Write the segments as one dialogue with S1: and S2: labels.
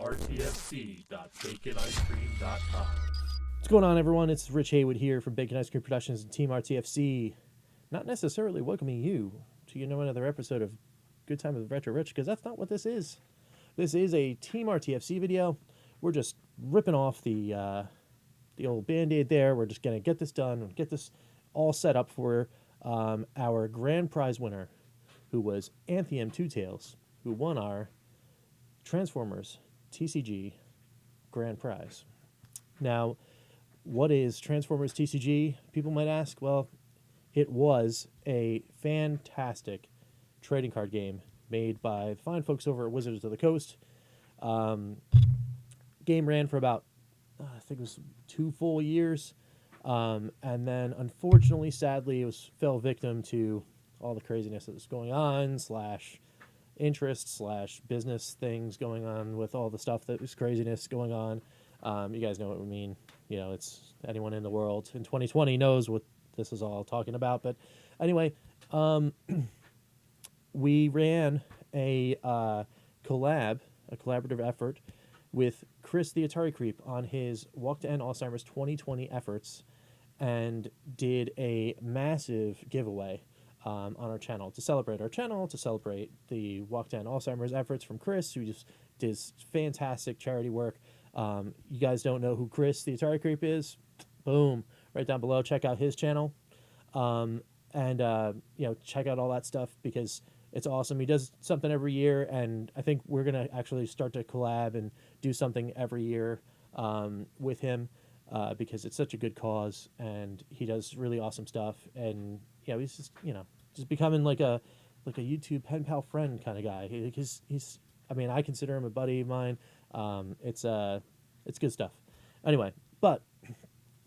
S1: rtfc.baconicecream.com.
S2: What's going on, everyone? It's Rich Haywood here from Bacon Ice Cream Productions and Team RTFC. Not necessarily welcoming you to another episode of Good Time with Retro Rich, because that's not what this is. This is a Team RTFC video. We're just ripping off the old Band-Aid there. We're just going to get this done and get this all set up for our grand prize winner, who was Anthium TwoTales, who won our Transformers Tcg grand prize. Now, what is Transformers Tcg? People might ask. Well, it was a fantastic trading card game made by fine folks over at Wizards of the Coast. Game ran for about, I think it was 2 full years. And then, unfortunately, sadly, it fell victim to all the craziness that was going on, / interest / business things going on with all the stuff that was craziness going on. You guys know what we mean. You know, it's anyone in the world in 2020 knows what this is all talking about. But anyway, we ran a collaborative effort with Chris the Atari Creep on his Walk to End Alzheimer's 2020 efforts, and did a massive giveaway on our channel to celebrate the Walk to End Alzheimer's efforts from Chris, who just does fantastic charity work. You guys don't know who Chris the Atari Creep is? Boom, right down below. Check out his channel, and check out all that stuff, because it's awesome. He does something every year, and I think we're gonna actually start to collab and do something every year with him, because it's such a good cause, and he does really awesome stuff. And he's just becoming like a YouTube pen pal friend kind of guy. He's I consider him a buddy of mine. It's good stuff. Anyway, but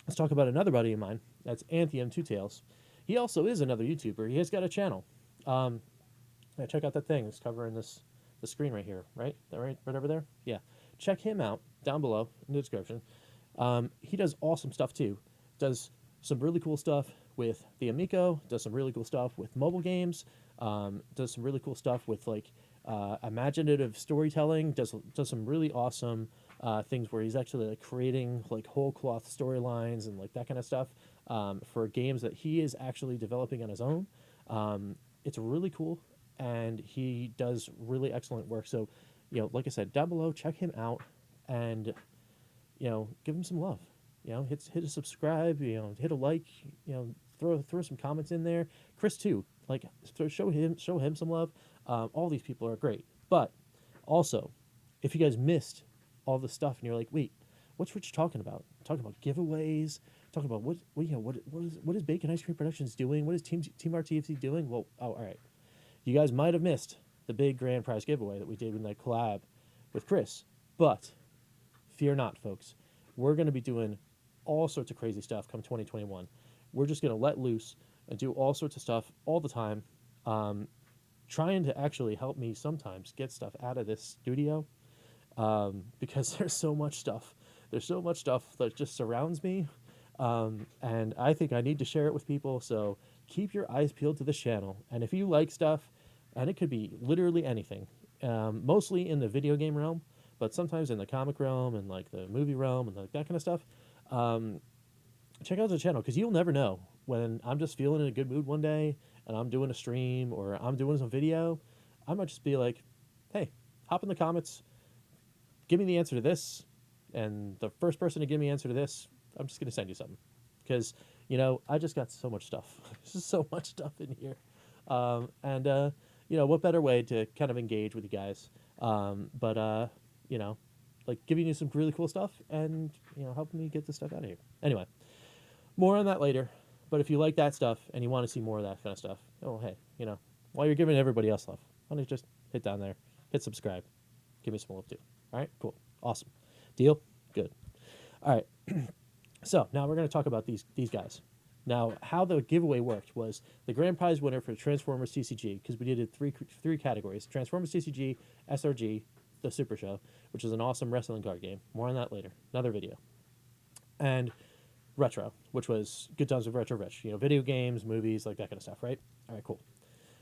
S2: let's talk about another buddy of mine. That's Anthium TwoTales. He also is another YouTuber. He has got a channel. Check out that thing. It's covering the screen right here, right? That right over there? Yeah. Check him out down below in the description. He does awesome stuff too. Does some really cool stuff with the Amico. Does some really cool stuff with mobile games. Does some really cool stuff with imaginative storytelling. Does some really awesome things where he's actually creating whole cloth storylines and that kind of stuff for games that he is actually developing on his own. It's really cool, and he does really excellent work. So, like I said, down below, check him out, and give him some love. Hit a subscribe. Hit a like. Throw some comments in there. Chris too. Show him some love. All these people are great. But also, if you guys missed all the stuff and you're like, wait, what's Rich talking about? Talking about giveaways. Talking about what is Bacon Ice Cream Productions doing? What is Team RTFC doing? Well, all right. You guys might have missed the big grand prize giveaway that we did in that collab with Chris. But fear not, folks. We're going to be doing all sorts of crazy stuff come 2021. We're just going to let loose and do all sorts of stuff all the time, trying to actually help me sometimes get stuff out of this studio, because there's so much stuff. There's so much stuff that just surrounds me, and I think I need to share it with people. So keep your eyes peeled to this channel. And if you like stuff, and it could be literally anything, mostly in the video game realm, but sometimes in the comic realm and the movie realm and that kind of stuff, check out the channel, because you'll never know when I'm just feeling in a good mood one day and I'm doing a stream or I'm doing some video. I might just be like, hey, hop in the comments, give me the answer to this, and the first person to give me the answer to this, I'm just going to send you something, because I just got so much stuff. There's just so much stuff in here, and what better way to kind of engage with you guys, but giving you some really cool stuff and helping me get this stuff out of here. Anyway, more on that later. But if you like that stuff and you want to see more of that kind of stuff, hey, while you're giving everybody else love, why don't you just hit down there, hit subscribe, give me some love too. All right, cool, awesome, deal, good. All right, so now we're going to talk about these guys. Now, how the giveaway worked was the grand prize winner for Transformers Tcg, because we did three categories: Transformers Tcg, SRG, the Super Show, which is an awesome wrestling card game. More on that later, another video. And Retro, which was Good Times with Retro Rich, video games, movies, that kind of stuff, right? All right, cool.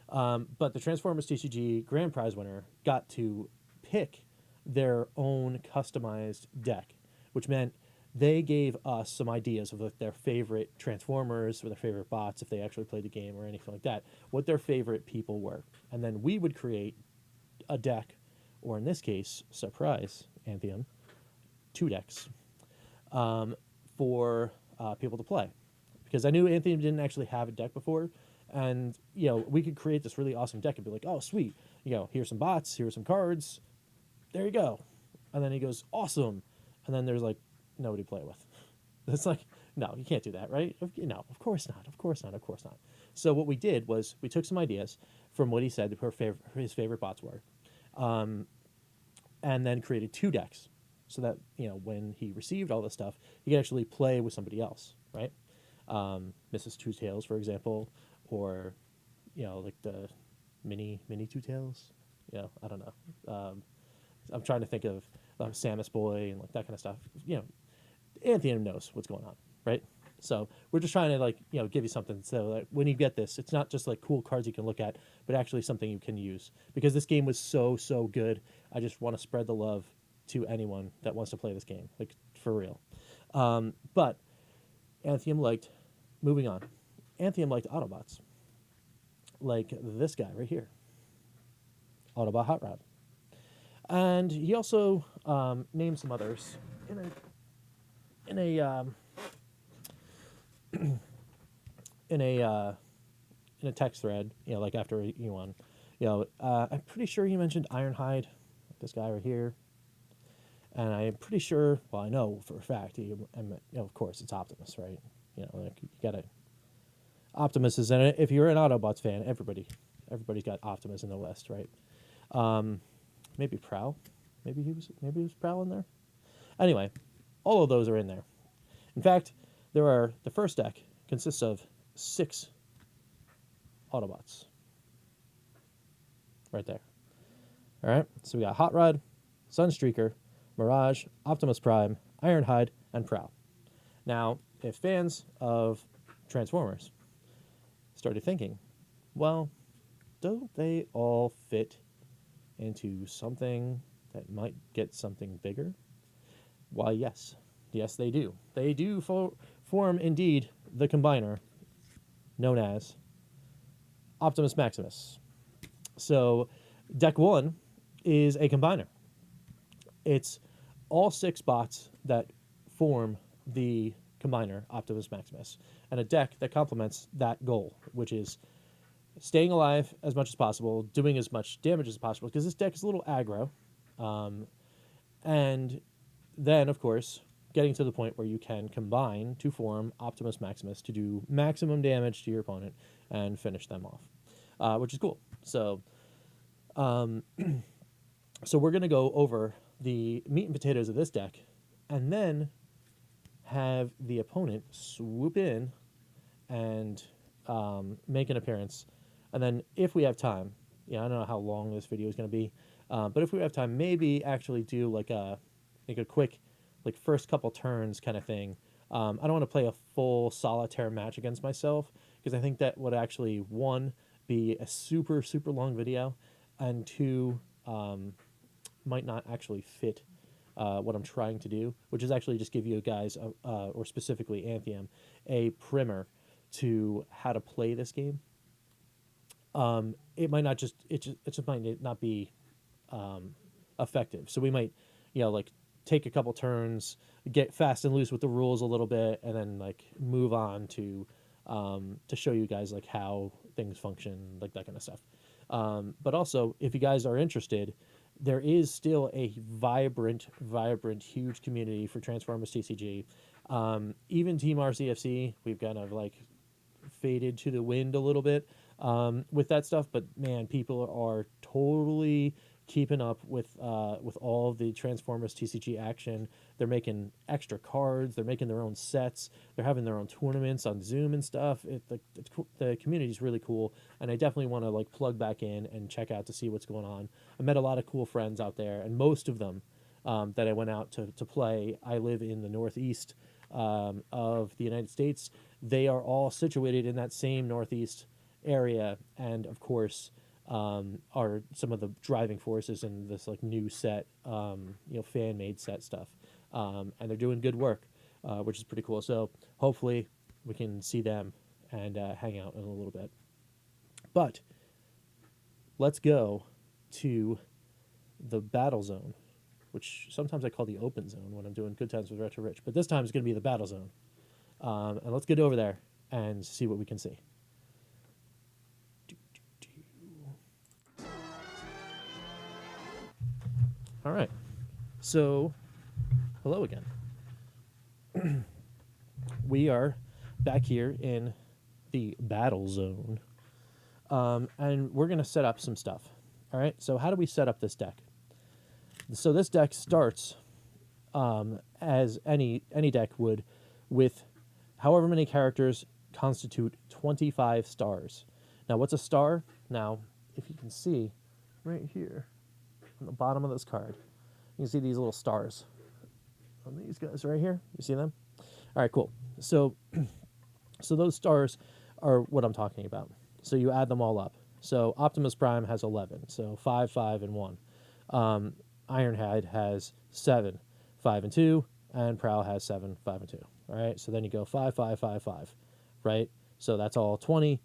S2: But the Transformers TCG grand prize winner got to pick their own customized deck, which meant they gave us some ideas of like their favorite Transformers or their favorite bots if they actually played the game or anything like that, what their favorite people were. And then we would create a deck, or in this case, surprise, Anthium, 2 decks for people to play. Because I knew Anthium didn't actually have a deck before, and we could create this really awesome deck and be like, oh sweet, here's some bots, here's some cards, there you go. And then he goes, awesome. And then there's like nobody to play with. It's like, no, you can't do that, right? No, of course not, of course not, of course not. So what we did was we took some ideas from what he said his favorite bots were, and then created 2 decks so that when he received all this stuff, he could actually play with somebody else, right? Mrs. TwoTales, for example, or like the mini TwoTales. I don't know. I'm trying to think of Samus Boy and like that kind of stuff. Anthium knows what's going on, right? So we're just trying to like give you something so that when you get this, it's not just like cool cards you can look at, but actually something you can use. Because this game was so good, I just want to spread the love to anyone that wants to play this game, like for real. But Anthium liked moving on. Anthium liked Autobots, like this guy right here, Autobot Hot Rod, and he also named some others in a text thread, like after he won. I'm pretty sure he mentioned Ironhide, this guy right here, and I'm pretty sure. Well, I know for a fact of course, it's Optimus, right? Like you gotta. Optimus is in it. If you're an Autobots fan, everybody's got Optimus in the list, right? Maybe Prowl, maybe he was Prowl in there. Anyway, all of those are in there. In fact, the first deck consists of 6 Autobots. Right there. All right, so we got Hot Rod, Sunstreaker, Mirage, Optimus Prime, Ironhide, and Prowl. Now, if fans of Transformers started thinking, well, don't they all fit into something that might get something bigger? Why, yes. Yes, they do. They do form, indeed, the combiner known as Optimus Maximus. So, Deck 1 is a combiner. It's all 6 bots that form the combiner, Optimus Maximus, and a deck that complements that goal, which is staying alive as much as possible, doing as much damage as possible, because this deck is a little aggro, and then, of course, getting to the point where you can combine to form Optimus Maximus to do maximum damage to your opponent and finish them off, which is cool. So, so we're going to go over the meat and potatoes of this deck, and then have the opponent swoop in and make an appearance. And then if we have time, I don't know how long this video is going to be, but if we have time, maybe actually do like a quick like first couple turns kind of thing. I don't want to play a full solitaire match against myself, because I think that would actually, 1, be a super long video, and 2, might not actually fit what I'm trying to do, which is actually just give you guys, or specifically Anthium, a primer to how to play this game. It might not just it just might not be effective. So we might like take a couple turns, get fast and loose with the rules a little bit, and then like move on to show you guys like how things function, like that kind of stuff. But also, if you guys are interested, there is still a vibrant, huge community for Transformers TCG. Even Team RTFC, we've kind of like faded to the wind a little bit with that stuff. But man, people are totally keeping up with all of the Transformers TCG action. They're making extra cards. They're making their own sets. They're having their own tournaments on Zoom and stuff. The community is really cool, and I definitely want to like plug back in and check out to see what's going on. I met a lot of cool friends out there, and most of them that I went out to play. I live in the northeast of the United States. They are all situated in that same northeast area, and of course, are some of the driving forces in this like new set, fan made set stuff, and they're doing good work, which is pretty cool. So hopefully we can see them and hang out in a little bit. But let's go to the battle zone, which sometimes I call the open zone when I'm doing Good Times with Retro Rich. But this time it's going to be the battle zone. And let's get over there and see what we can see. All right. So, hello again. We are back here in the battle zone. And we're going to set up some stuff. All right. So how do we set up this deck? So this deck starts as any deck would, with however many characters constitute 25 stars. Now, what's a star? Now, if you can see right here on the bottom of this card, you can see these little stars on these guys right here. You see them? All right, cool. So those stars are what I'm talking about. So you add them all up. So Optimus Prime has 11. So 5, 5, and 1. Ironhide has 7, 5, and 2. And Prowl has 7, 5, and 2. All right, so then you go 5, 5, 5, 5. Right? So that's all 20.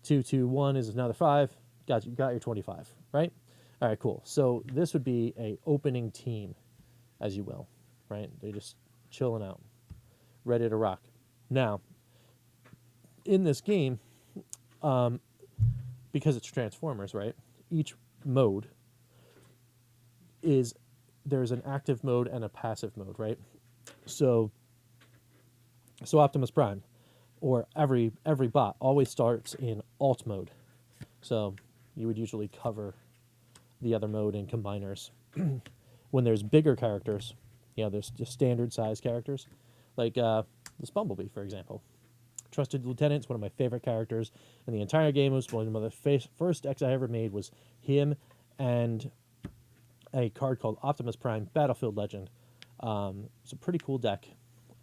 S2: 2, 2, 1 is another 5. You got your 25. Right? All right, cool. So this would be a opening team, as you will. Right? They're just chilling out, ready to rock. Now, in this game, because it's Transformers, right? Each mode there's an active mode and a passive mode, right? So Optimus Prime, or every bot, always starts in alt mode. So you would usually cover the other mode in combiners. When there's bigger characters, there's just standard size characters, like this Bumblebee, for example. Trusted Lieutenant's one of my favorite characters in the entire game. It was one of the first decks I ever made was him and a card called Optimus Prime Battlefield Legend. It's a pretty cool deck.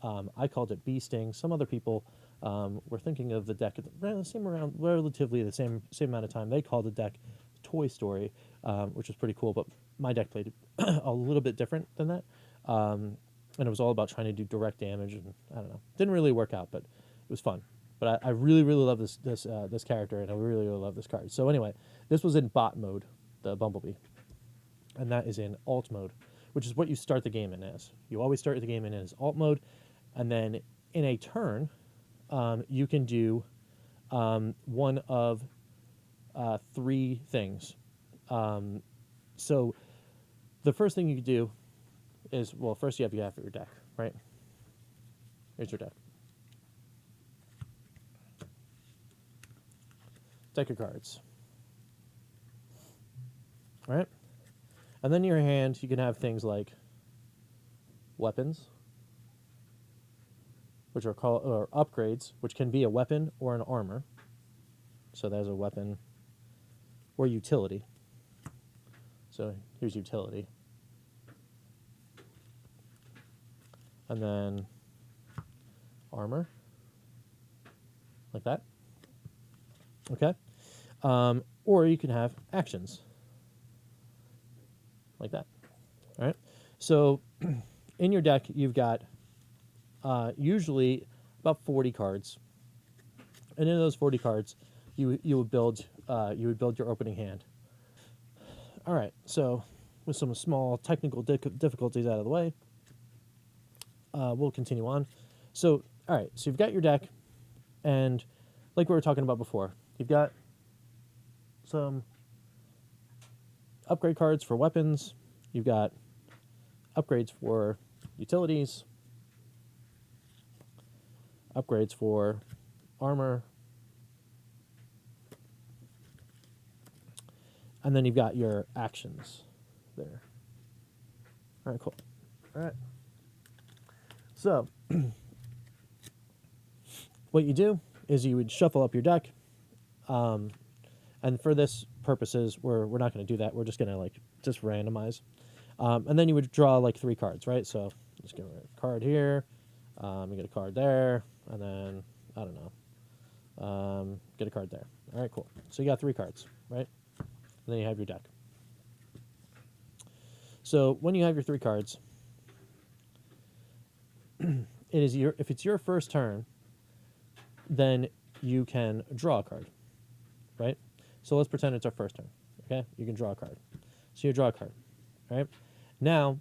S2: I called it Bee Sting. Some other people were thinking of the deck at relatively the same amount of time. They called the deck Toy Story, which was pretty cool. But my deck played a little bit different than that, and it was all about trying to do direct damage. And I don't know, didn't really work out, but it was fun. But I really, really love this character, and I really, really love this card. So anyway, this was in bot mode, the Bumblebee. And that is in alt mode, which is what you start the game in as. You always start the game in as alt mode, and then in a turn, you can do one of 3 things. So the first thing you can do is, well, first you have your deck, right? Here's your deck. Deck of cards. All right? And then in your hand, you can have things like weapons, which are called or upgrades, which can be a weapon or an armor. So there's a weapon or utility. So here's utility. And then armor, like that. Okay? Or you can have actions, like that. All right? So in your deck, you've got usually about 40 cards. And in those 40 cards, you would build your opening hand. All right, so with some small technical difficulties out of the way, we'll continue on. So, all right, so you've got your deck, and like we were talking about before, you've got some upgrade cards for weapons. You've got upgrades for utilities, upgrades for armor, and then you've got your actions there. All right, cool. All right. So what you do is you would shuffle up your deck, and for this purposes, we're not going to do that. We're just going to just randomize, and then you would draw 3 cards, right? So just get a card here, you get a card there, and then I don't know, get a card there. All right, cool. So you got 3 cards, right? and then you have your deck. So when you have your 3 cards, if it's your first turn, then you can draw a card, right? So let's pretend it's our first turn, okay? You can draw a card. So you draw a card, right? Now,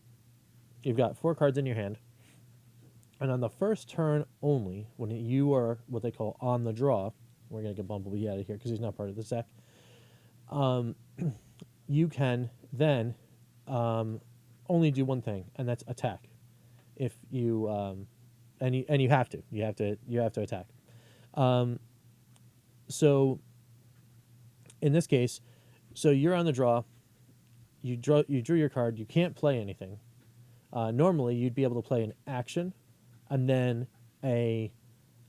S2: you've got 4 cards in your hand, and on the first turn only, when you are what they call on the draw, we're going to get Bumblebee out of here because he's not part of this deck, you can then only do one thing, and that's attack. If you and you have to attack. So in this case, so you're on the draw. You drew your card. You can't play anything. Normally, you'd be able to play an action, and then an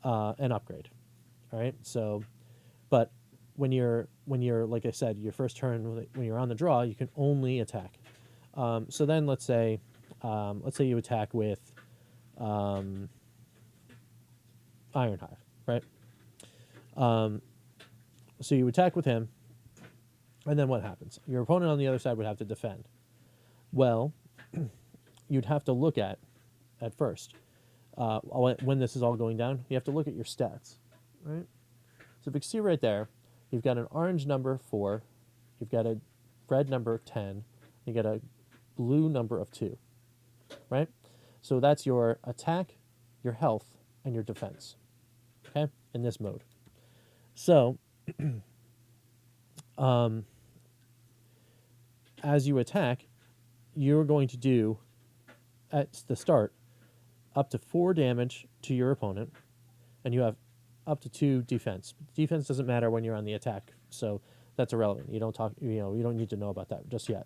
S2: upgrade. All right. So, but when you're like I said, your first turn when you're on the draw, you can only attack. So then let's say you attack with Ironhide, right? So you attack with him, and then what happens? Your opponent on the other side would have to defend. Well, you'd have to look at first, when this is all going down, you have to look at your stats, right? So if you see right there, you've got an orange number 4, you've got a red number 10, you got a blue number of 2, right? So that's your attack, your health, and your defense, okay, in this mode. So, as you attack, you're going to do, at the start, up to 4 damage to your opponent, and you have up to 2 defense. Defense doesn't matter when you're on the attack, so that's irrelevant. You don't need to know about that just yet.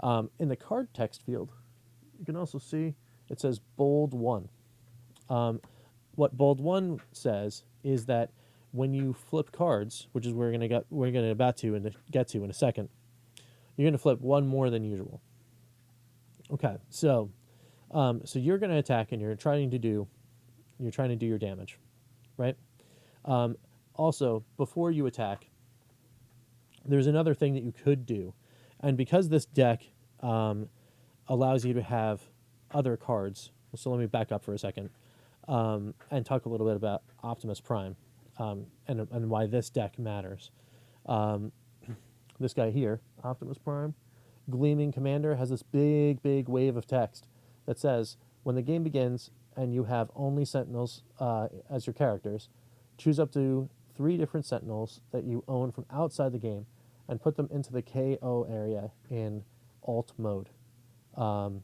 S2: In the card text field, you can also see it says bold 1. What bold 1 says is that when you flip cards, which is we're going to get to in a second, you're going to flip 1 more than usual. Okay, so you're going to attack and you're trying to do your damage, right? Also, before you attack, there's another thing that you could do, and because this deck allows you to have other cards, so let me back up for a second and talk a little bit about Optimus Prime and why this deck matters. This guy here, Optimus Prime, Gleaming Commander, has this big wave of text that says, when the game begins and you have only Sentinels as your characters, choose up to 3 different Sentinels that you own from outside the game and put them into the KO area in alt mode, and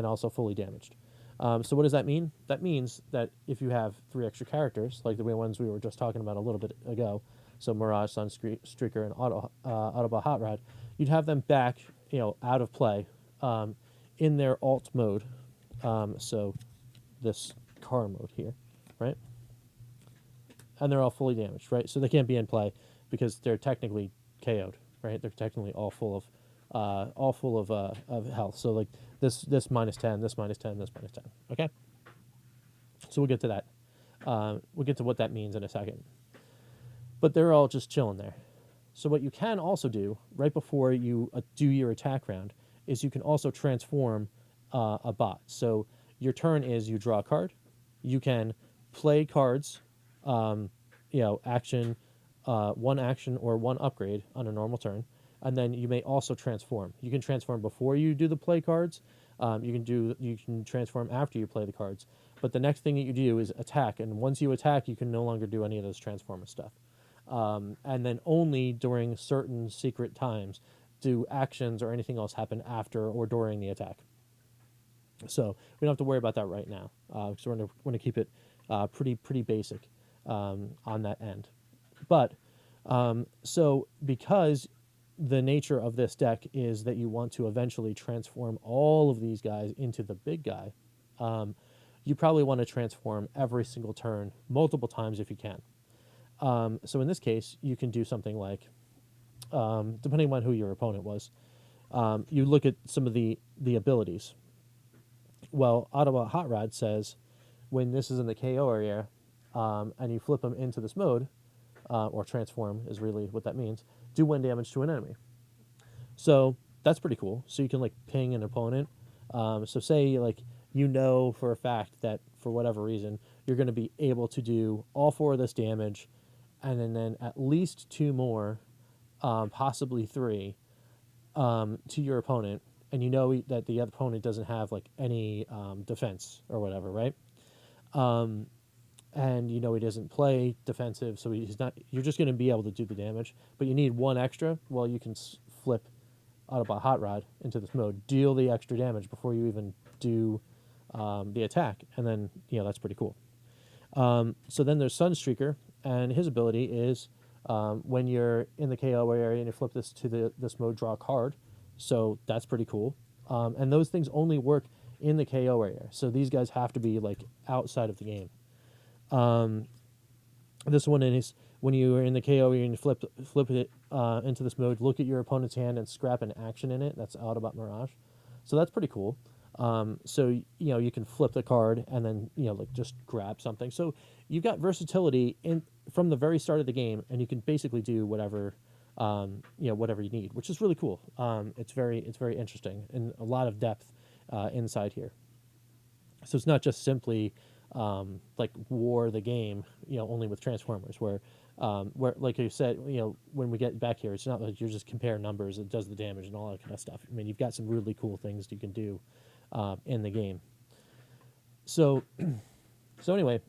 S2: also fully damaged. So what does that mean? That means that if you have 3 extra characters, like the ones we were just talking about a little bit ago, so Mirage, Sunstreaker, and Autobot Hot Rod, you'd have them back, out of play, in their alt mode. So this car mode here, right? And they're all fully damaged, right? So they can't be in play because they're technically KO'd, right? They're technically all full of health. So like this -10, this -10, this -10. Okay. So we'll get to that. We'll get to what that means in a second. But they're all just chilling there. So what you can also do right before you do your attack round is you can also transform a bot. So your turn is you draw a card. You can play cards, action, 1 action or 1 upgrade on a normal turn. And then you may also transform. You can transform before you do the play cards. You can transform after you play the cards. But the next thing that you do is attack. And once you attack, you can no longer do any of those transformer stuff. And then only during certain secret times do actions or anything else happen after or during the attack. So we don't have to worry about that right now. So we're going to keep it pretty basic on that end. But so because the nature of this deck is that you want to eventually transform all of these guys into the big guy, you probably want to transform every single turn multiple times if you can. So in this case, you can do something like, depending on who your opponent was, you look at some of the abilities. Well, Autobot Hot Rod says when this is in the KO area and you flip them into this mode, or transform is really what that means, do 1 damage to an enemy. So that's pretty cool. So you can like ping an opponent. So say like you know for a fact that for whatever reason you're going to be able to do all 4 of this damage, and then at least 2 more, possibly 3, to your opponent, and you know that the other opponent doesn't have like any defense or whatever, right? And you know he doesn't play defensive, so he's not. You're just going to be able to do the damage, but you need 1 extra. Well, you can flip Autobot Hot Rod into this mode, deal the extra damage before you even do the attack, and then that's pretty cool. So then there's Sunstreaker, and his ability is when you're in the KO area and you flip this to this mode, draw a card. So that's pretty cool. And those things only work in the KO area. So these guys have to be like outside of the game. This one is when you are in the KO area and you flip it into this mode, look at your opponent's hand and scrap an action in it. That's Autobot Mirage. So that's pretty cool. So you can flip the card and then like just grab something. So you've got versatility from the very start of the game, and you can basically do whatever whatever you need, which is really cool. It's very interesting and a lot of depth inside here. So it's not just simply like War the game, only with Transformers, where like you said, when we get back here, it's not like you just compare numbers, it does the damage and all that kind of stuff. I mean, you've got some really cool things you can do in the game. So, so anyway,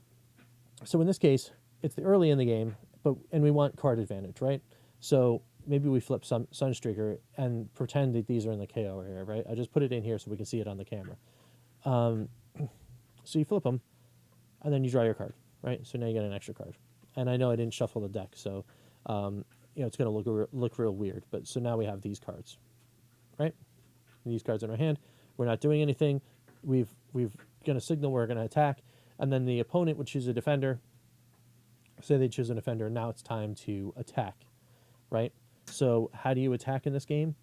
S2: so in this case, it's the early in the game, and we want card advantage, right? So maybe we flip Sunstreaker and pretend that these are in the KO area, right? I just put it in here so we can see it on the camera. So you flip them, and then you draw your card, right? So now you get an extra card. And I know I didn't shuffle the deck, so it's going to look real weird. But so now we have these cards, right? These cards in our hand. We're not doing anything. We've going to signal we're going to attack, and then the opponent would choose a defender. Say they choose a defender, and now it's time to attack, right? So how do you attack in this game?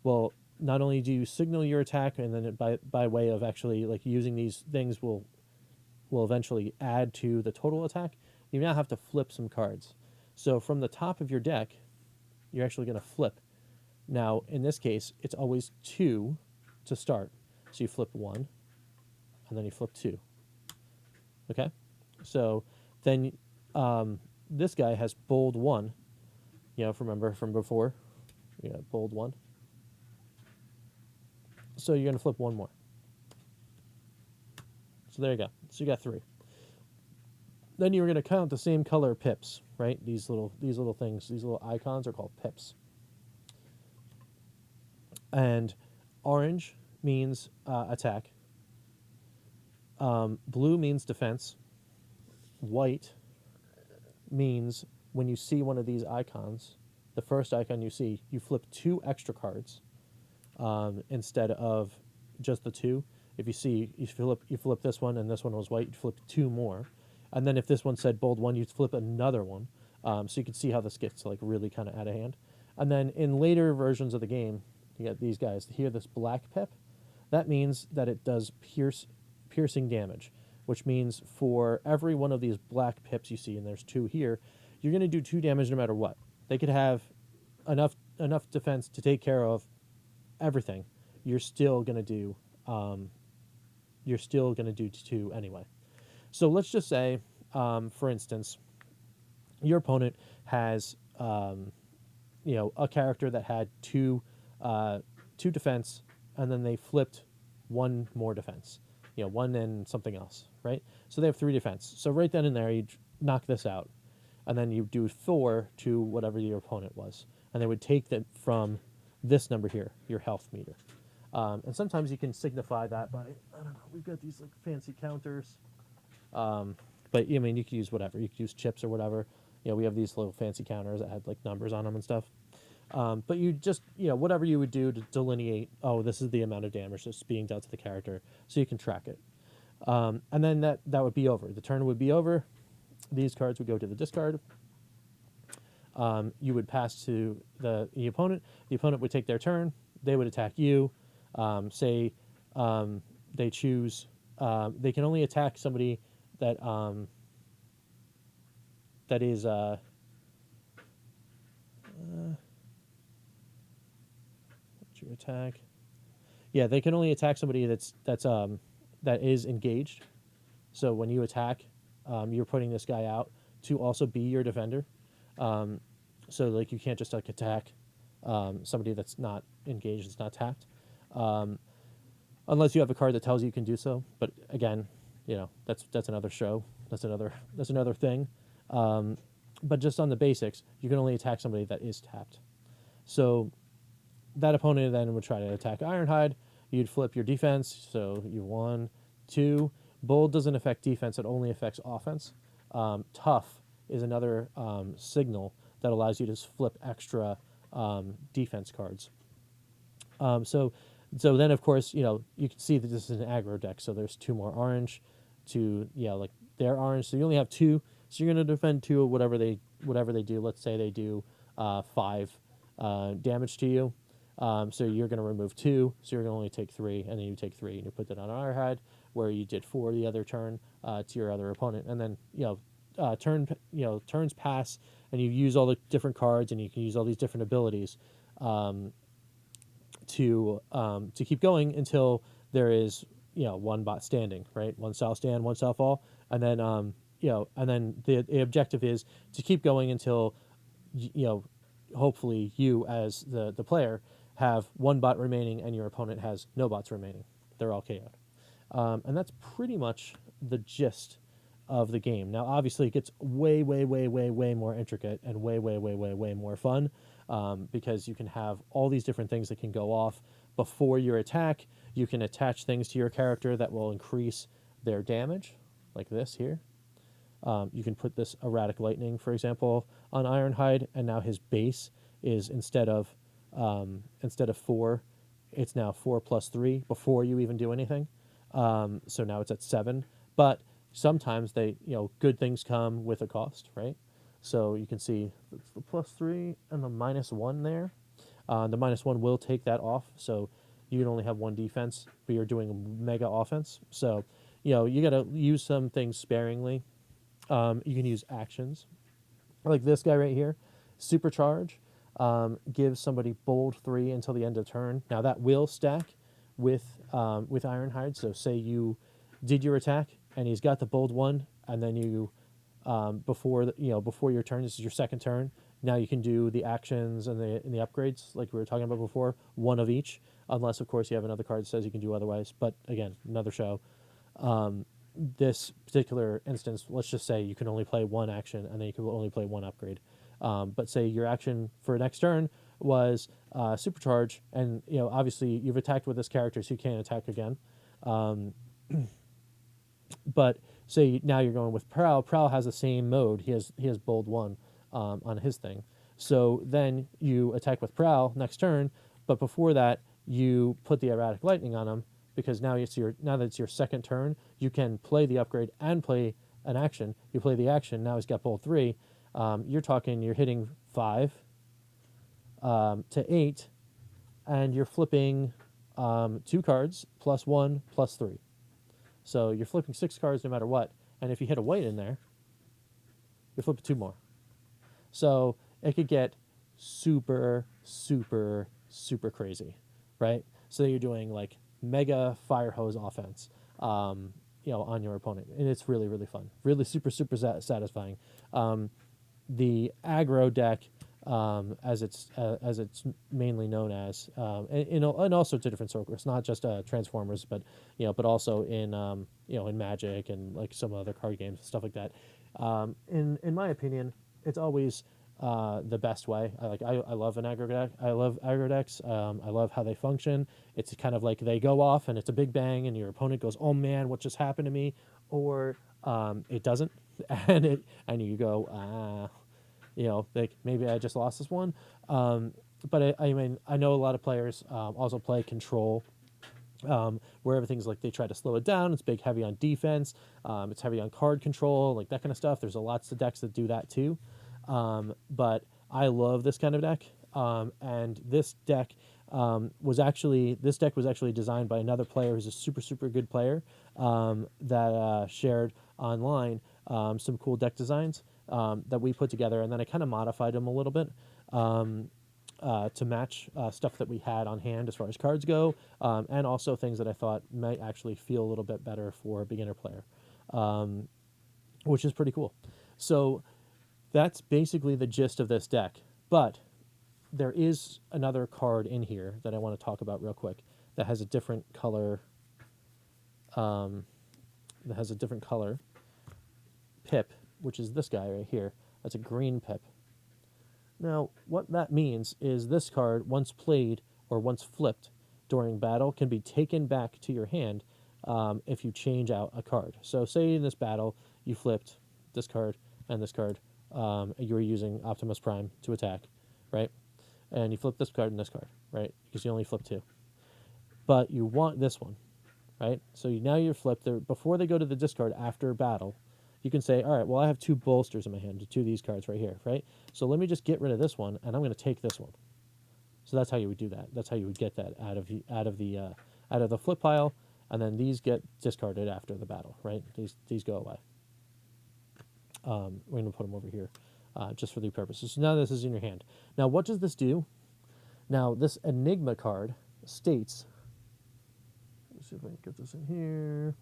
S2: Well, not only do you signal your attack, and then by way of actually like using these things will eventually add to the total attack. You now have to flip some cards. So from the top of your deck, you're actually going to flip. Now, in this case, it's always 2 to start. So you flip 1, and then you flip 2. Okay? So then this guy has bold 1. Remember from before? Bold 1. So you're going to flip 1 more. So there you go. So you got 3. Then you're going to count the same color pips, right? These little things, these little icons are called pips. And orange means attack. Blue means defense. White means when you see one of these icons, the first icon you see, you flip 2 extra cards instead of just the 2. If you flip this one and this one was white, you flip 2 more. And then if this one said bold 1, you'd flip another one. So you can see how this gets like really kind of out of hand. And then in later versions of the game, you get these guys. Here, this black pip, that means that it does piercing damage, which means for every one of these black pips you see, and there's 2 here, you're going to do 2 damage no matter what. They could have enough defense to take care of everything. You're still going to do 2 anyway. So let's just say, for instance, your opponent has a character that had 2 defense, and then they flipped 1 more defense. 1 and something else, right? So they have 3 defense. So right then and there, you knock this out, and then you do 4 to whatever your opponent was, and they would take that from this number here, your health meter. And sometimes you can signify that by, I don't know, we've got these like fancy counters. But I mean, you could use whatever. You could use chips or whatever. We have these little fancy counters that had like numbers on them and stuff. But you just, whatever you would do to delineate, oh, this is the amount of damage that's being dealt to the character, so you can track it. And then that would be over. The turn would be over. These cards would go to the discard. You would pass to the opponent. The opponent would take their turn. They would attack you. Say they choose. They can only attack somebody that is Did you attack? Yeah, they can only attack somebody that is engaged. So when you attack, you're putting this guy out to also be your defender. So like you can't just like attack somebody that's not engaged, that's not tapped, unless you have a card that tells you can do so. But again, that's another show. That's another thing. But just on the basics, you can only attack somebody that is tapped. So that opponent then would try to attack Ironhide. You'd flip your defense. So you 1, 2. Bold doesn't affect defense; it only affects offense. Tough is another signal that allows you to flip extra defense cards. So then of course you can see that this is an aggro deck. So there's 2 more orange, like they're orange. So you only have 2. So you're going to defend 2 of whatever they do. Let's say they do 5 damage to you. So you're going to remove 2. So you're going to only take 3, and then you take 3 and you put that on our head, where you did 4 the other turn to your other opponent, and then turns pass, and you use all the different cards, and you can use all these different abilities to keep going until there is 1 bot standing, right? 1 cell stand, 1 cell fall, and then and then the objective is to keep going until hopefully you as the player have 1 bot remaining and your opponent has no bots remaining. They're all KO'd. And that's pretty much the gist of the game. Now, obviously, it gets way, way, way, way, way more intricate and way, way, way, way, way more fun because you can have all these different things that can go off before your attack. You can attach things to your character that will increase their damage, like this here. You can put this erratic lightning, for example, on Ironhide, and now his base is instead of 4, it's now 4 plus 3 before you even do anything. So now it's at 7. But sometimes good things come with a cost, right? So you can see it's the +3 and the -1 there. The -1 will take that off, so you can only have 1 defense, but you're doing a mega offense. So you got to use some things sparingly. You can use actions like this guy right here. Supercharge gives somebody bold 3 until the end of turn. Now that will stack with Ironhide. So say you did your attack and he's got the bold 1, and then you before your turn, this is your second turn. Now you can do the actions and the upgrades like we were talking about before, 1 of each, unless of course you have another card that says you can do otherwise. But again, another show. This particular instance, let's just say you can only play 1 action and then you can only play 1 upgrade. But say your action for next turn was supercharge, and obviously you've attacked with this character, so you can't attack again. But say now you're going with Prowl. Prowl has the same mode. He has bold 1 on his thing. So then you attack with Prowl next turn, but before that you put the erratic lightning on him, because now that it's your second turn, you can play the upgrade and play an action. You play the action. Now he's got bold 3. You're hitting 5 to 8, and you're flipping 2 cards +1 +3. So you're flipping 6 cards no matter what. And if you hit a white in there, you're flipping 2 more. So it could get super, super, super crazy, right? So you're doing like mega fire hose offense, on your opponent, and it's really, really fun, really super, super satisfying. The Aggro Deck, as it's mainly known as, and also to different circles, not just Transformers, but also in Magic and like some other card games and stuff like that. In my opinion, it's always the best way. I love an aggro deck. I love aggro decks. I love how they function. It's kind of like they go off and it's a big bang, and your opponent goes, "Oh man, what just happened to me?" Or it doesn't, and you go, like maybe I just lost this one. But I mean, I know a lot of players also play Control, where everything's like they try to slow it down. It's big, heavy on defense. It's heavy on card control, like that kind of stuff. There's lots of decks that do that too. But I love this kind of deck. And this deck was actually designed by another player who's a super, super good player that shared online some cool deck designs that we put together, and then I kind of modified them a little bit. to match stuff that we had on hand as far as cards go, and also things that I thought might actually feel a little bit better for a beginner player, which is pretty cool. So that's basically the gist of this deck. But there is another card in here that I want to talk about real quick that has a different color. Pip, which is this guy right here. That's a green pip. Now, what that means is this card, once played or once flipped during battle, can be taken back to your hand if you change out a card. So say in this battle, you flipped this card and this card. You were using Optimus Prime to attack, right? And you flip this card and this card, right? Because you only flip two. But you want this one, right? So now you're flipped. Before they go to the discard after battle, you can say, all right, well, I have two bolsters in my hand, two of these cards right here, right? So let me just get rid of this one, and I'm going to take this one. So that's how you would do that. That's how you would get that out of the flip pile, and then these get discarded after the battle, right? These go away. We're going to put them over here just for the purposes. So now this is in your hand. Now, what does this do? Now, this Enigma card states, let's see if I can get this in here,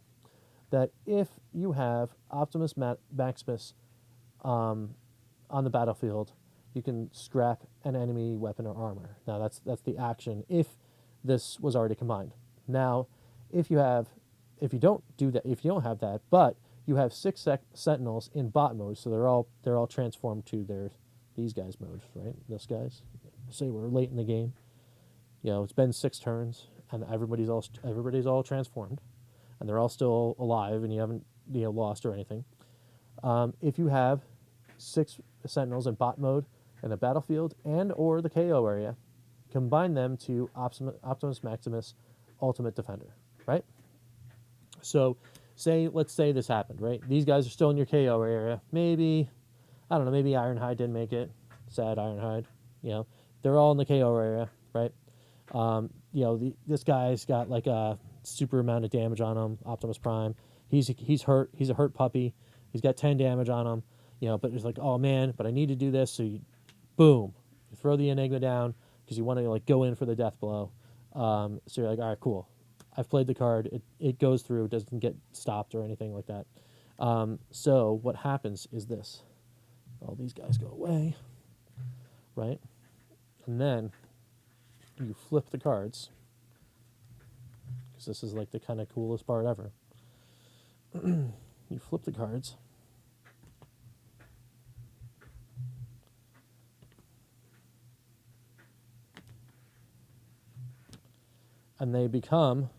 S2: that if you have Optimus Maximus on the battlefield, you can scrap an enemy weapon or armor. Now that's the action if this was already combined. Now, if you don't do that, if you don't have that, but you have 6 Sentinels in bot mode, so they're all transformed to these guys mode, right? This guys. Say we're late in the game. You know, it's been 6 turns and everybody's all transformed, and they're all still alive, and you haven't lost or anything. If you have 6 Sentinels in bot mode in the battlefield and or the KO area, combine them to Optimus Maximus Ultimate Defender, right? So let's say this happened, right? These guys are still in your KO area. Maybe, I don't know, maybe Ironhide didn't make it. Sad Ironhide. They're all in the KO area, right? This guy's got like a super amount of damage on him, Optimus Prime. He's hurt. He's a hurt puppy. He's got 10 damage on him, but it's like, oh man, but I need to do this. So boom, you throw the Enigma down because you want to go in for the death blow. So you're like, all right, cool. I've played the card. It goes through. It doesn't get stopped or anything like that. So what happens is this. All these guys go away, right? And then you flip the cards, because this is like the kind of coolest part ever. You flip the cards, and they become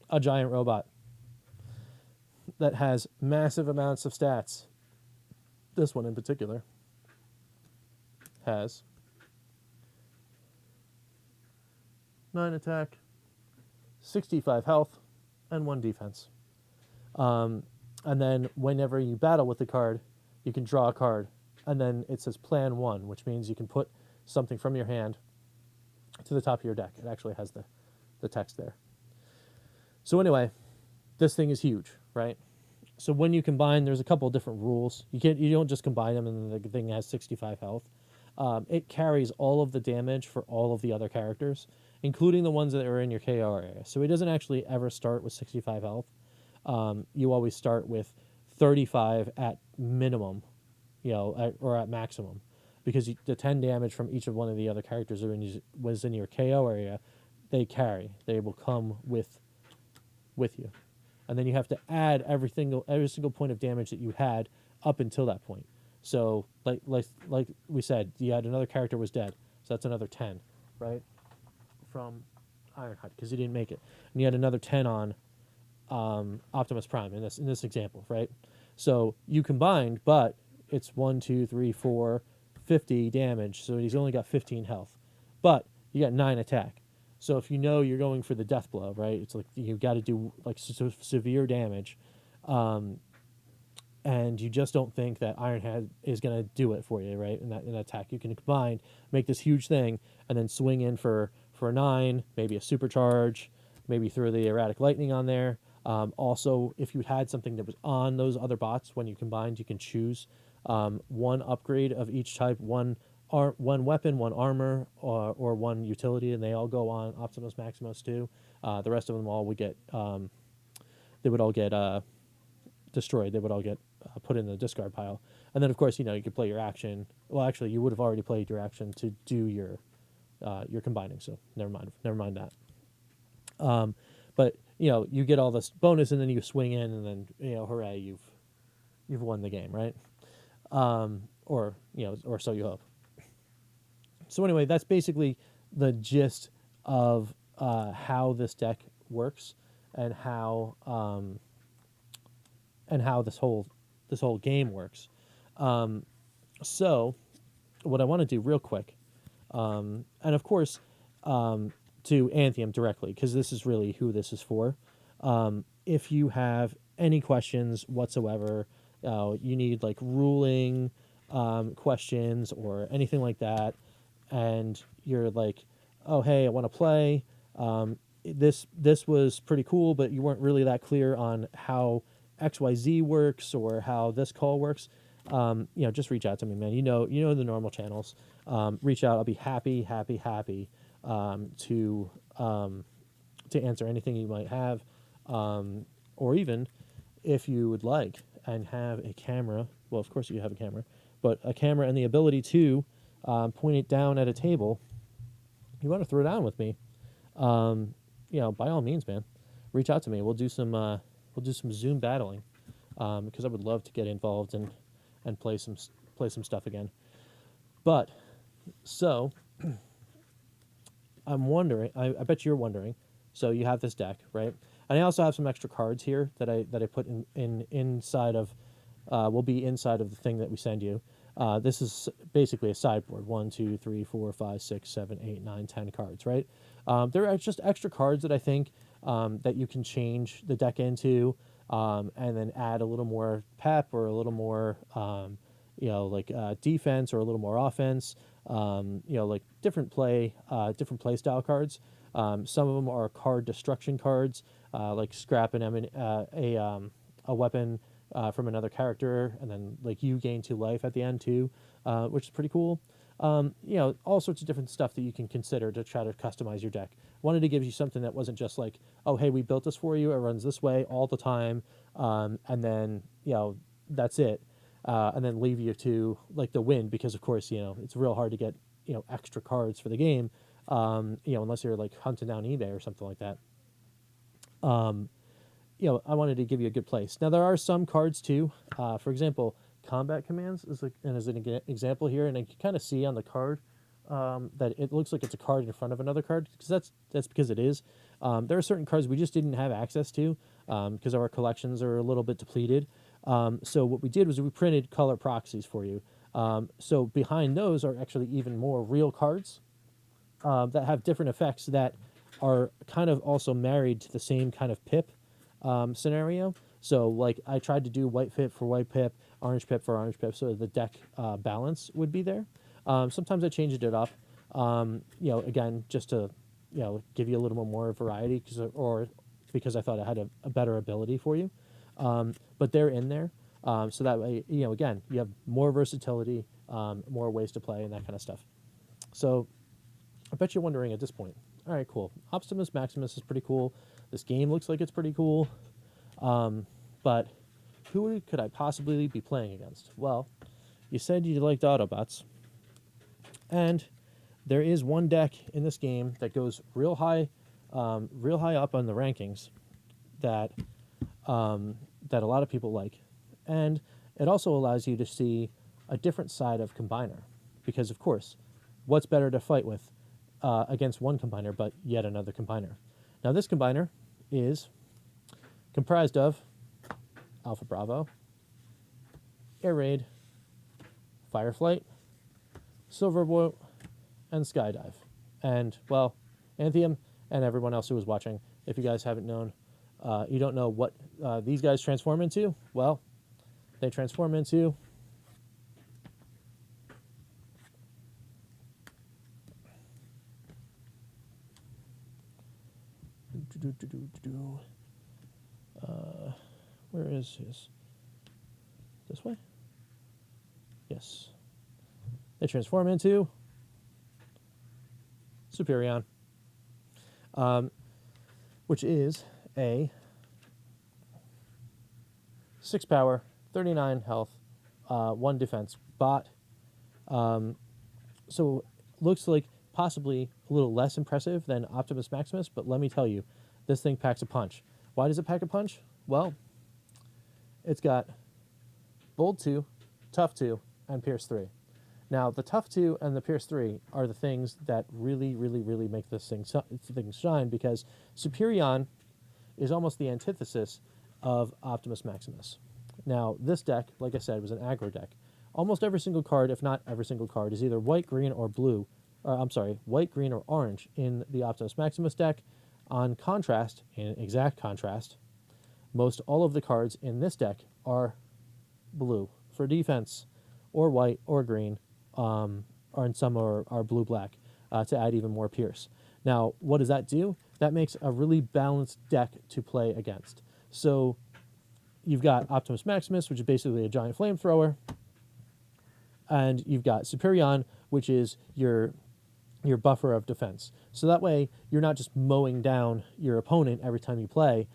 S2: a giant robot that has massive amounts of stats. This one in particular has 9 attack, 65 health, and 1 defense. And then whenever you battle with the card, you can draw a card. And then it says plan 1, which means you can put something from your hand to the top of your deck. It actually has the text there. So anyway, this thing is huge, right? So when you combine, there's a couple of different rules. You don't just combine them and the thing has 65 health. It carries all of the damage for all of the other characters, including the ones that are in your KO area. So it doesn't actually ever start with 65 health. You always start with 35 at minimum, or at maximum, because the 10 damage from each of one of the other characters was in your KO area. They carry. They will come with you. And then you have to add every single point of damage that you had up until that point. So, like we said, you had another character was dead, so that's another 10, right? From Ironhide, because he didn't make it, and you had another 10 on Optimus Prime in this example, right? So you combined, but it's 1, 2, 3, 4, 50 damage. So he's only got 15 health, but you got 9 attack. So if you're going for the death blow, right? It's like you've got to do like severe damage, and you just don't think that Ironhead is going to do it for you, right? In that attack, you can combine, make this huge thing, and then swing in for a 9, maybe a supercharge, maybe throw the erratic lightning on there, Also, if you had something that was on those other bots, when you combined, you can choose one upgrade of each type, one weapon, one armor, or one utility, and they all go on Optimus Maximus too. The rest of them all would get they would all get destroyed. They would all get put in the discard pile. And then, of course, you could play your action. Well, actually, you would have already played your action to do your combining. So never mind that. But you get all this bonus, and then you swing in, and then hooray, you've won the game, right? Or so you hope. So anyway, that's basically the gist of how this deck works, and how this whole game works. So what I want to do real quick, and of course, to Anthium directly, because this is really who this is for. If you have any questions whatsoever, you need like ruling questions or anything like that, and you're like, oh hey, I want to play. This was pretty cool, but you weren't really that clear on how XYZ works or how this call works. Just reach out to me, man. You know the normal channels. Reach out. I'll be happy to answer anything you might have, or even if you would like and have a camera. Well, of course you have a camera, but a camera and the ability to point it down at a table. You want to throw down with me? By all means, man. Reach out to me. We'll do some Zoom battling, because I would love to get involved and play some stuff again. But so I'm wondering. I bet you're wondering. So you have this deck, right? And I also have some extra cards here that I put in inside of will be inside of the thing that we send you. This is basically a sideboard. 1, 2, 3, 4, 5, 6, 7, 8, 9, 10 cards, right? There are just extra cards that I think that you can change the deck into, and then add a little more pep or a little more, defense or a little more offense. Like different play style cards. Some of them are card destruction cards, like scrap a weapon from another character, and then like you gain 2 life at the end too, which is pretty cool. All sorts of different stuff that you can consider to try to customize your deck. Wanted to give you something that wasn't just like, oh hey, we built this for you, it runs this way all the time, and then that's it, and then leave you to like the win, because of course it's real hard to get extra cards for the game, unless you're like hunting down eBay or something like that. I wanted to give you a good place. Now there are some cards too. For example, combat commands is an example here, and you can kind of see on the card that it looks like it's a card in front of another card, because that's because it is. There are certain cards we just didn't have access to because our collections are a little bit depleted. So what we did was we printed color proxies for you. So behind those are actually even more real cards that have different effects that are kind of also married to the same kind of pip scenario. So like I tried to do white pip for white pip, orange pip for orange pip, so the deck balance would be there. Sometimes I changed it up, again, just to give you a little bit more variety, because I thought I had a better ability for you. But they're in there, so that way again you have more versatility, more ways to play, and that kind of stuff. So I bet you're wondering at this point, all right, cool. Optimus Maximus is pretty cool. This game looks like it's pretty cool. But who could I possibly be playing against? Well, you said you liked Autobots. And there is one deck in this game that goes real high up on the rankings that a lot of people like. And it also allows you to see a different side of Combiner. Because, of course, what's better to fight with against one Combiner but yet another Combiner? Now, this Combiner is comprised of Alpha Bravo, Air Raid, Fireflight, Silverbolt, and Skydive. And, well, Anthium and everyone else who was watching, if you guys haven't known, you don't know what these guys transform into, well, they transform into Where is his? This way? Yes. They transform into Superion, which is a 6 power, 39 health, 1 defense bot. So looks like possibly a little less impressive than Optimus Maximus, but let me tell you, this thing packs a punch. Why does it pack a punch? Well, it's got Bold 2, Tough 2, and Pierce 3. Now, the Tough 2 and the Pierce 3 are the things that really, really, really make this thing shine, because Superion is almost the antithesis of Optimus Maximus. Now, this deck, like I said, was an aggro deck. Almost every single card, if not every single card, is either white, green, or blue. White, green, or orange in the Optimus Maximus deck. On contrast, in exact contrast, most all of the cards in this deck are blue for defense, or white, or green, or in some are blue-black to add even more Pierce. Now, what does that do? That makes a really balanced deck to play against. So you've got Optimus Maximus, which is basically a giant flamethrower, and you've got Superion, which is your buffer of defense. So that way, you're not just mowing down your opponent every time you play.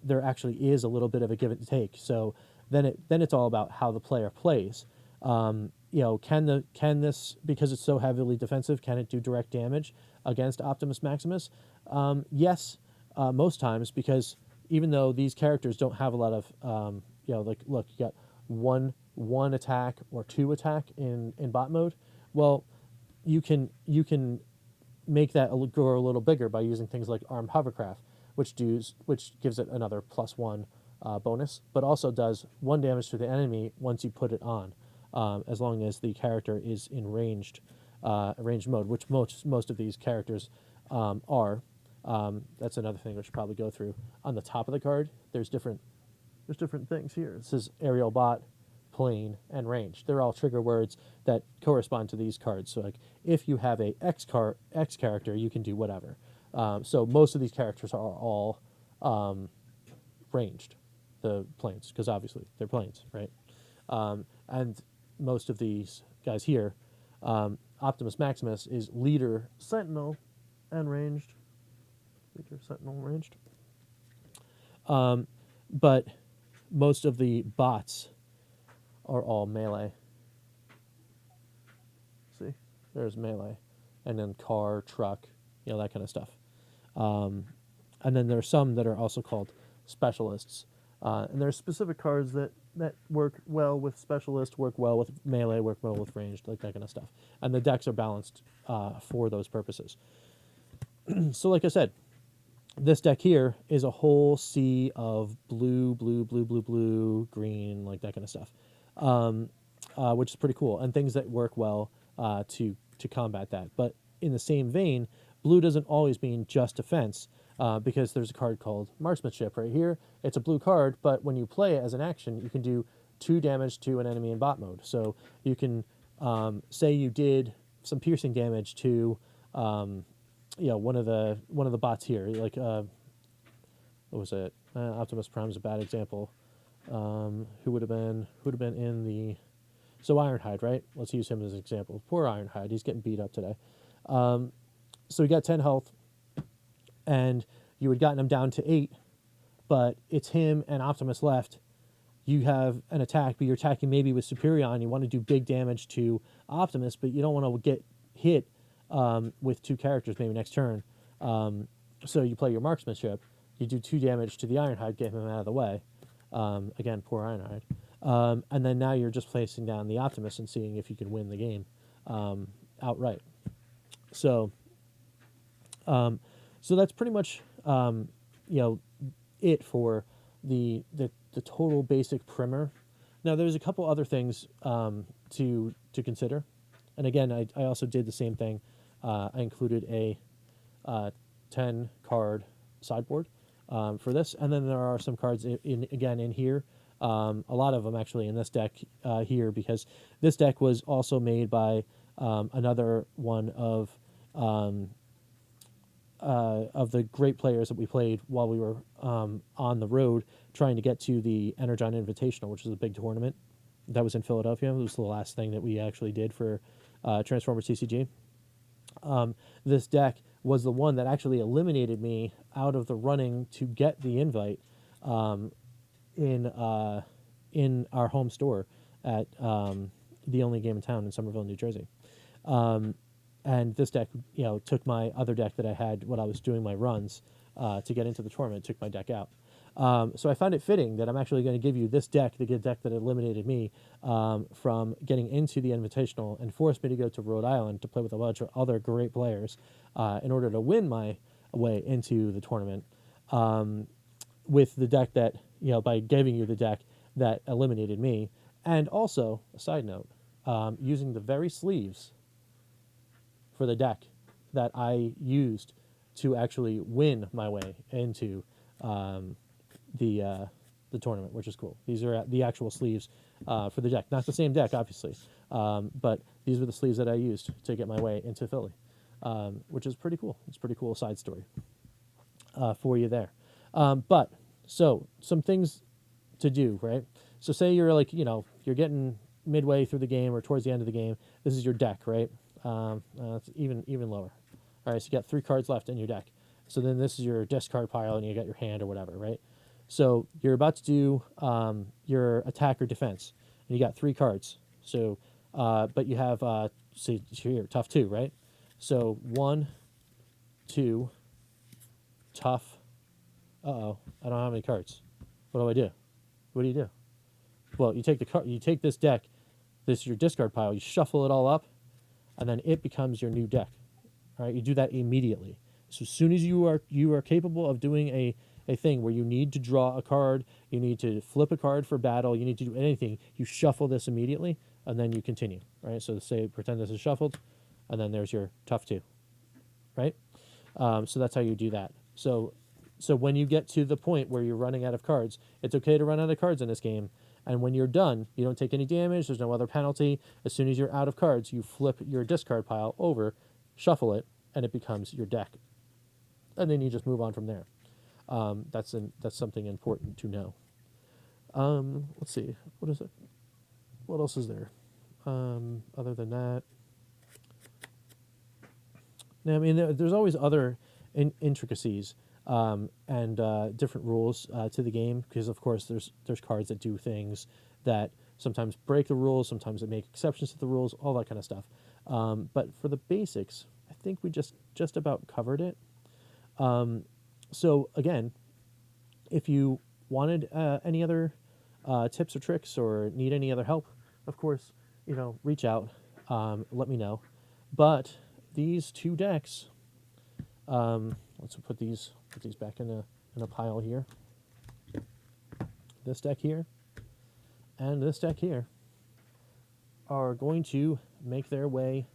S2: There actually is a little bit of a give and take. So then it's all about how the player plays. Can this, because it's so heavily defensive, can it do direct damage against Optimus Maximus? Yes, most times, because even though these characters don't have a lot of, look, you got one attack or 2 attack in bot mode. Well, you can make that grow a little bigger by using things like armed hovercraft, which gives it another +1 bonus, but also does 1 damage to the enemy once you put it on, as long as the character is in ranged mode, which most of these characters are. That's another thing we should probably go through. On the top of the card, there's different things here. It says aerial bot, plane, and range. They're all trigger words that correspond to these cards. So like if you have a X character, you can do whatever. So most of these characters are all ranged, the planes, because obviously they're planes, right? And most of these guys here, Optimus Maximus is leader, sentinel, and ranged. Leader, sentinel, ranged. But most of the bots are all melee. See, there's melee, and then car, truck, that kind of stuff. And then there are some that are also called specialists, and there's specific cards that work well with specialists, work well with melee, work well with ranged, like that kind of stuff. And the decks are balanced for those purposes. So, like I said, this deck here is a whole sea of blue, green, like that kind of stuff, which is pretty cool, and things that work well to combat that. But in the same vein, blue doesn't always mean just defense, because there's a card called Marksmanship right here. It's a blue card, but when you play it as an action, you can do 2 damage to an enemy in bot mode. So you can say you did some piercing damage to one of the bots here, like what was it? Optimus Prime is a bad example. Who would have been in the Ironhide, right? Let's use him as an example. Poor Ironhide, he's getting beat up today. So he got 10 health, and you had gotten him down to 8, but it's him and Optimus left. You have an attack, but you're attacking maybe with Superion. You want to do big damage to Optimus, but you don't want to get hit with 2 characters maybe next turn. So you play your Marksmanship. You do 2 damage to the Ironhide, get him out of the way. Again, poor Ironhide. And then now you're just placing down the Optimus and seeing if you can win the game outright. So that's pretty much it for the total basic primer. Now there's a couple other things to consider, and again I also did the same thing. I included a 10 card sideboard for this, and then there are some cards in here. A lot of them actually in this deck here, because this deck was also made by another one of of the great players that we played while we were on the road trying to get to the Energon Invitational, which is a big tournament that was in Philadelphia. It was the last thing that we actually did for Transformers Tcg. This deck was the one that actually eliminated me out of the running to get the invite in our home store at the only game in town in Somerville, New Jersey. And this deck, took my other deck that I had when I was doing my runs to get into the tournament, took my deck out. So I found it fitting that I'm actually going to give you this deck, the deck that eliminated me from getting into the Invitational and forced me to go to Rhode Island to play with a bunch of other great players in order to win my way into the tournament with the deck that, by giving you the deck that eliminated me. And also, a side note, using the very sleeves for the deck that I used to actually win my way into the tournament, which is cool. These are the actual sleeves for the deck. Not the same deck, obviously, but these were the sleeves that I used to get my way into Philly, which is pretty cool. It's a pretty cool side story for you there. But, so, some things to do, right? So say you're like, you're getting midway through the game or towards the end of the game. This is your deck, right? It's even lower. All right, so you got 3 cards left in your deck. So then this is your discard pile, and you got your hand or whatever, right? So you're about to do your attack or defense, and you got 3 cards. So, but you have, see here, tough 2, right? So 1, 2, tough. Uh-oh, I don't have any cards. What do I do? What do you do? Well, you take the card. You take this deck. This is your discard pile. You shuffle it all up, and then it becomes your new deck. All right, you do that immediately. So as soon as you are capable of doing a thing where you need to draw a card, you need to flip a card for battle, you need to do anything, you shuffle this immediately, and then you continue. Right. So say pretend this is shuffled, and then there's your tough 2. Right. So that's how you do that. So when you get to the point where you're running out of cards, it's okay to run out of cards in this game. And when you're done, you don't take any damage. There's no other penalty. As soon as you're out of cards, you flip your discard pile over, shuffle it, and it becomes your deck. And then you just move on from there. That's something important to know. Let's see. What is it? What else is there? Other than that, now, I mean, there's always other intricacies. And different rules to the game, because of course there's cards that do things that sometimes break the rules, sometimes they make exceptions to the rules, all that kind of stuff. But for the basics, I think we just about covered it. So again, if you wanted any other tips or tricks or need any other help, of course, reach out, let me know. But these 2 decks, let's put these back in a pile here. This deck here and this deck here are going to make their way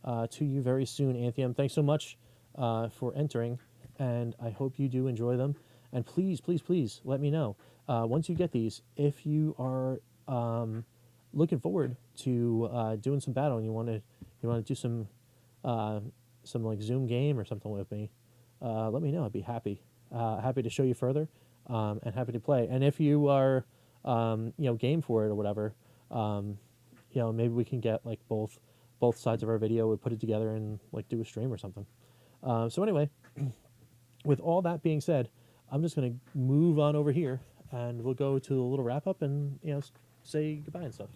S2: to you very soon, Anthium. Thanks so much for entering, and I hope you do enjoy them. And please, please, please let me know once you get these if you are looking forward to doing some battle and you want to do some like Zoom game or something with me. Let me know. I'd be happy to show you further, and happy to play. And if you are, game for it or whatever, maybe we can get like both sides of our video. We put it together and like do a stream or something. So anyway, with all that being said, I'm just gonna move on over here, and we'll go to a little wrap up and say goodbye and stuff.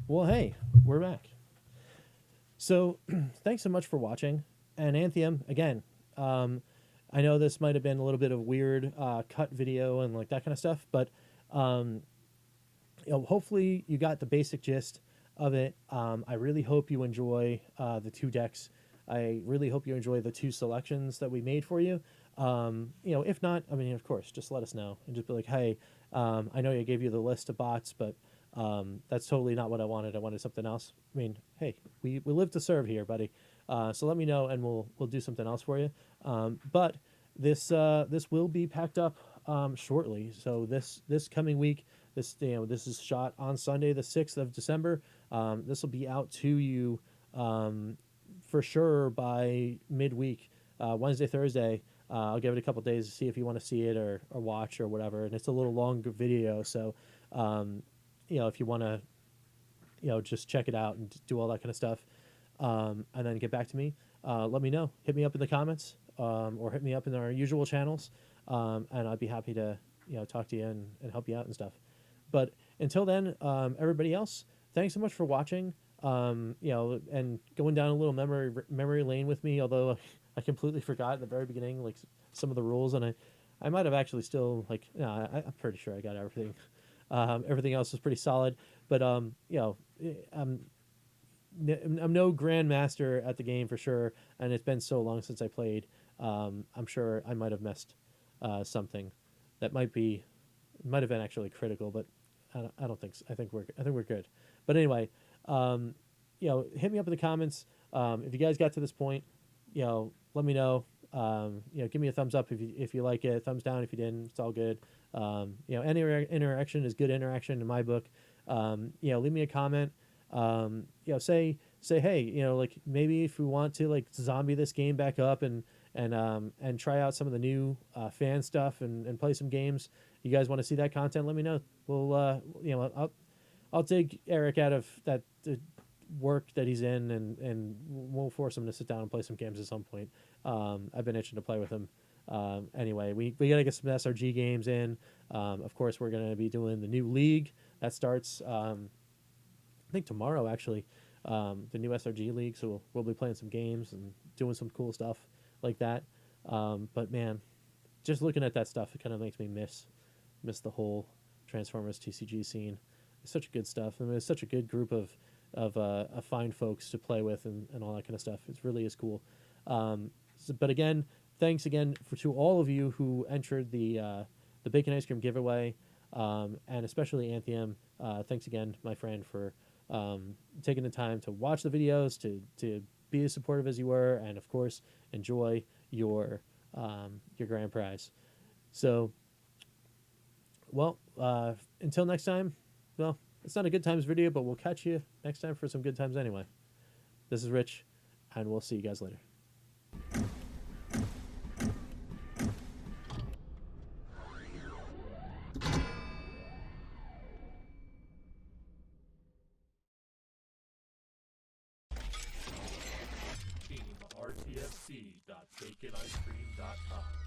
S2: Well, hey, we're back. So, thanks so much for watching. And Anthium, again, I know this might have been a little bit of weird cut video and like that kind of stuff, but hopefully you got the basic gist of it. I really hope you enjoy the 2 decks. I really hope you enjoy the 2 selections that we made for you. If not, I mean, of course, just let us know and just be like, hey, I know I gave you the list of bots, but that's totally not what I wanted. I wanted something else. I mean, hey, we live to serve here, buddy. So let me know, and we'll do something else for you. But this will be packed up shortly. So this coming week, This this is shot on Sunday, the 6th of December. This will be out to you for sure by midweek, Wednesday, Thursday. I'll give it a couple days to see if you want to see it or watch or whatever. And it's a little longer video, so if you want to just check it out and do all that kind of stuff, and then get back to me. Let me know. Hit me up in the comments, or hit me up in our usual channels, and I'd be happy to talk to you and help you out and stuff. But until then, everybody else, thanks so much for watching. And going down a little memory lane with me. Although I completely forgot at the very beginning, like some of the rules, and I might have actually still I'm pretty sure I got everything. Everything else was pretty solid, but I'm no grandmaster at the game for sure, and it's been so long since I played. I'm sure I might have missed something that might have been actually critical, but I don't think so. I think we're good. But anyway, hit me up in the comments if you guys got to this point. Let me know. Give me a thumbs up if you like it. Thumbs down if you didn't. It's all good. Any interaction is good interaction in my book. Leave me a comment. Say hey, like maybe if we want to like zombie this game back up and try out some of the new fan stuff and play some games. You guys want to see that content? Let me know. We'll I'll take Eric out of that work that he's in and we'll force him to sit down and play some games at some point. I've been itching to play with him. Anyway, we got to get some SRG games in. Of course, we're going to be doing the new league that starts, I think tomorrow actually, the new SRG league. So we'll be playing some games and doing some cool stuff like that. But man, just looking at that stuff, it kind of makes me miss the whole Transformers Tcg scene. It's such good stuff. I mean, it's such a good group of fine folks to play with and all that kind of stuff. It really is cool. But again, thanks again to all of you who entered the bacon ice cream giveaway, and especially Anthium. Thanks again, my friend, for taking the time to watch the videos, to be as supportive as you were, and of course enjoy your grand prize. So, well, until next time. Well, it's not a good times video, but we'll catch you next time for some good times anyway. This is Rich, and we'll see you guys later.
S1: RTFC.baconicecream.com